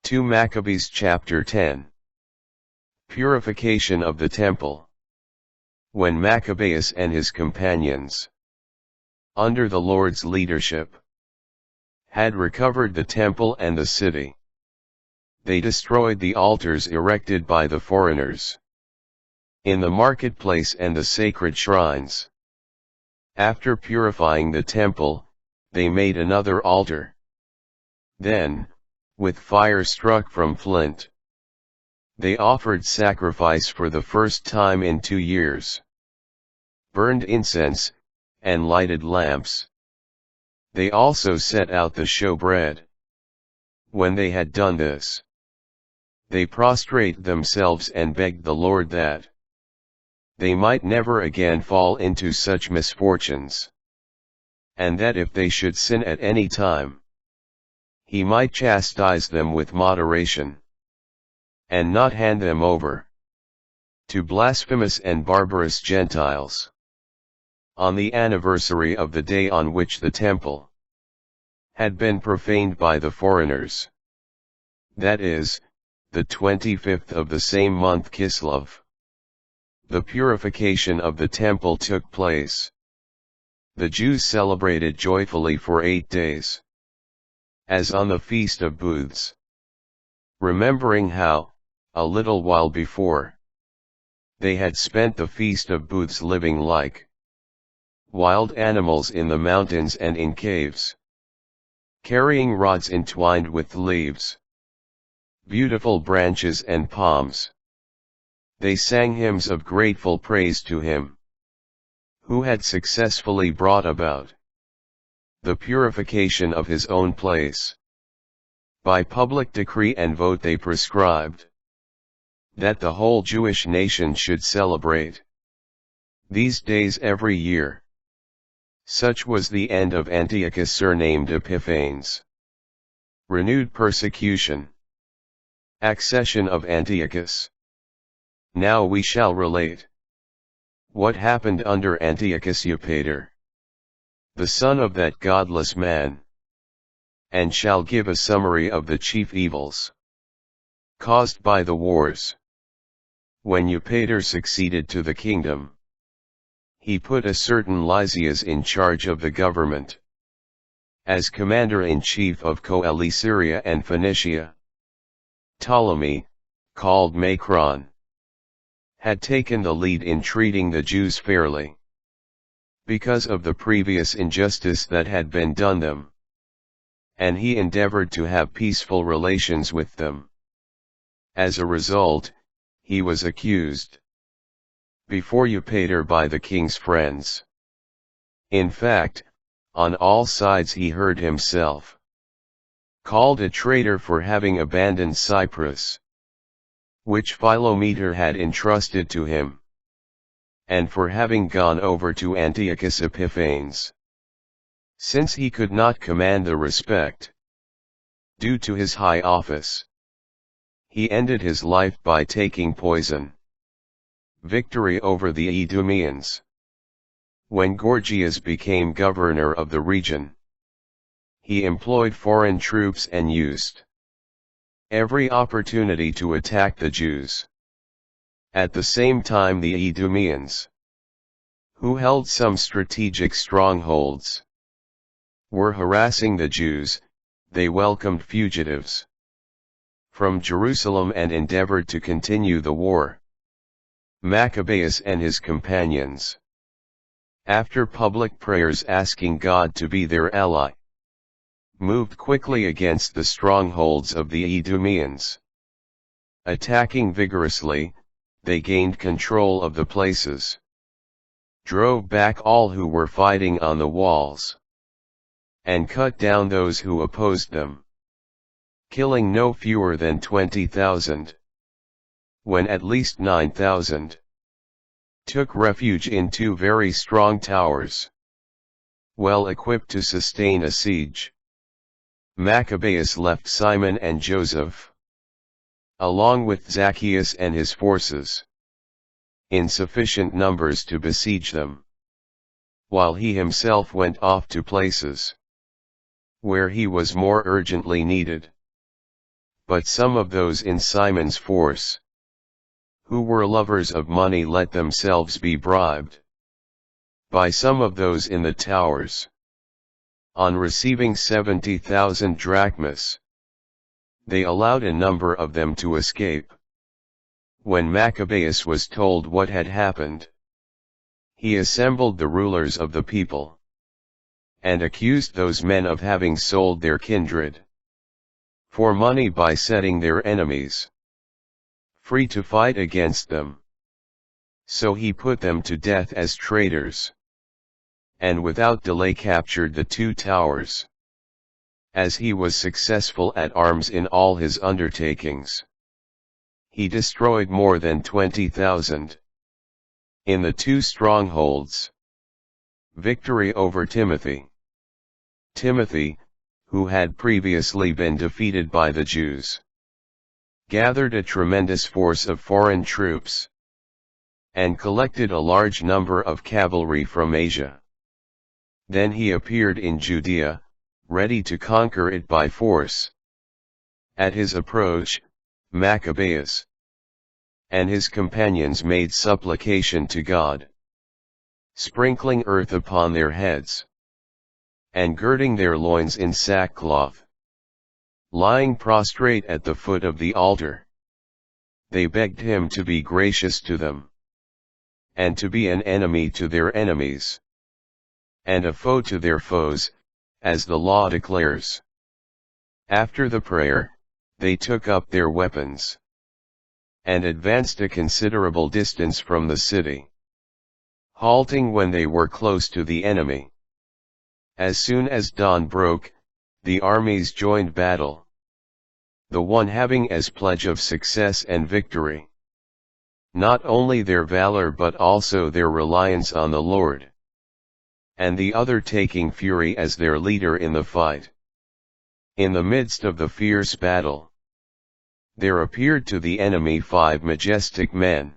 2 Maccabees chapter 10. Purification of the Temple. When Maccabeus and his companions, under the Lord's leadership, had recovered the temple and the city, they destroyed the altars erected by the foreigners in the marketplace and the sacred shrines. After purifying the temple, they made another altar. Then, with fire struck from flint, they offered sacrifice for the first time in 2 years, burned incense, and lighted lamps. They also set out the showbread. When they had done this, they prostrate themselves and begged the Lord that they might never again fall into such misfortunes, and that if they should sin at any time, he might chastise them with moderation, and not hand them over to blasphemous and barbarous Gentiles. On the anniversary of the day on which the temple had been profaned by the foreigners, that is, the 25th of the same month Kislev, the purification of the temple took place. The Jews celebrated joyfully for 8 days, as on the Feast of Booths, remembering how, a little while before, they had spent the Feast of Booths living like wild animals in the mountains and in caves, carrying rods entwined with leaves, beautiful branches and palms. They sang hymns of grateful praise to him who had successfully brought about the purification of his own place. By public decree and vote they prescribed that the whole Jewish nation should celebrate these days every year. Such was the end of Antiochus, surnamed Epiphanes. Renewed persecution. Accession of Antiochus. Now we shall relate what happened under Antiochus Eupator, the son of that godless man, and shall give a summary of the chief evils caused by the wars. When Eupator succeeded to the kingdom, he put a certain Lysias in charge of the government, as commander-in-chief of Coele and Phoenicia. Ptolemy, called Macron, had taken the lead in treating the Jews fairly, because of the previous injustice that had been done them, and he endeavored to have peaceful relations with them. As a result, he was accused before Eupator by the king's friends. In fact, on all sides he heard himself called a traitor for having abandoned Cyprus, which Philometor had entrusted to him, and for having gone over to Antiochus Epiphanes, since he could not command the respect due to his high office. He ended his life by taking poison. Victory over the Idumeans. When Gorgias became governor of the region, he employed foreign troops and used every opportunity to attack the Jews. At the same time, the Idumeans, who held some strategic strongholds, were harassing the Jews. They welcomed fugitives from Jerusalem and endeavored to continue the war. Maccabeus and his companions, after public prayers asking God to be their ally, moved quickly against the strongholds of the Idumeans. Attacking vigorously, they gained control of the places, drove back all who were fighting on the walls, and cut down those who opposed them, killing no fewer than 20,000. When at least 9,000 took refuge in 2 very strong towers, well equipped to sustain a siege. Maccabeus left Simon and Joseph, along with Zacchaeus and his forces, in sufficient numbers to besiege them, while he himself went off to places where he was more urgently needed. But some of those in Simon's force, who were lovers of money, let themselves be bribed by some of those in the towers. On receiving 70,000 drachmas, they allowed a number of them to escape. When Maccabeus was told what had happened, he assembled the rulers of the people, and accused those men of having sold their kindred for money by setting their enemies free to fight against them. So he put them to death as traitors, and without delay captured the 2 towers. As he was successful at arms in all his undertakings, he destroyed more than 20,000. In the 2 strongholds. Victory over Timothy. Timothy, who had previously been defeated by the Jews, gathered a tremendous force of foreign troops, and collected a large number of cavalry from Asia. Then he appeared in Judea, ready to conquer it by force. At his approach, Maccabeus and his companions made supplication to God, sprinkling earth upon their heads, and girding their loins in sackcloth, lying prostrate at the foot of the altar. They begged him to be gracious to them, and to be an enemy to their enemies, and a foe to their foes, as the law declares. After the prayer, they took up their weapons, and advanced a considerable distance from the city, halting when they were close to the enemy. As soon as dawn broke, the armies joined battle, the one having as pledge of success and victory not only their valor but also their reliance on the Lord, and the other taking fury as their leader in the fight. In the midst of the fierce battle, there appeared to the enemy 5 majestic men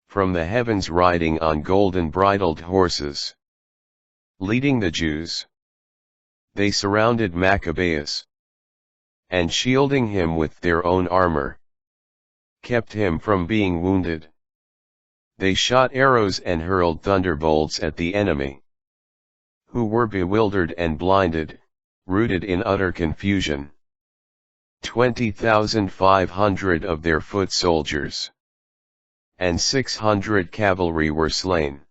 from the heavens riding on golden bridled horses, leading the Jews. They surrounded Maccabeus, and shielding him with their own armor, kept him from being wounded. They shot arrows and hurled thunderbolts at the enemy, who were bewildered and blinded, rooted in utter confusion. 20,500 of their foot soldiers and 600 cavalry were slain.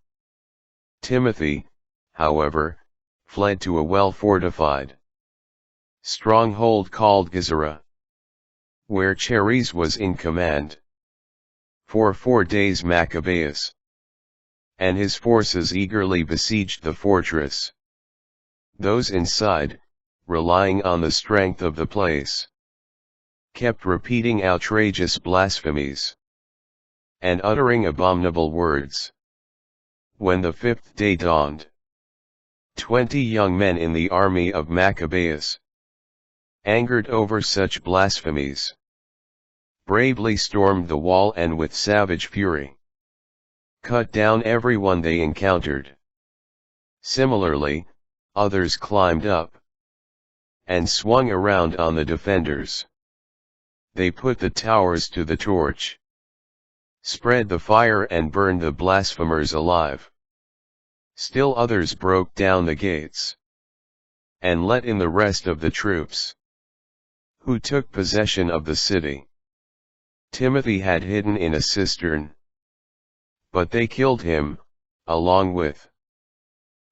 Timothy, however, fled to a well-fortified stronghold called Gazara, where Chares was in command. For 4 days Maccabeus and his forces eagerly besieged the fortress. Those inside, relying on the strength of the place, kept repeating outrageous blasphemies and uttering abominable words. When the 5th day dawned, 20 young men in the army of Maccabeus, angered over such blasphemies, bravely stormed the wall and with savage fury cut down everyone they encountered. Similarly, others climbed up and swung around on the defenders. They put the towers to the torch, spread the fire and burned the blasphemers alive. Still others broke down the gates, and let in the rest of the troops, who took possession of the city. Timothy had hidden in a cistern, but they killed him, along with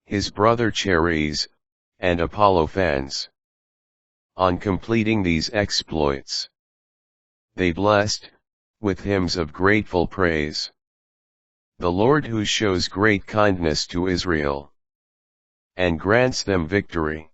his brother Chares, and Apollophans. On completing these exploits, they blessed, with hymns of grateful praise, the Lord who shows great kindness to Israel, and grants them victory.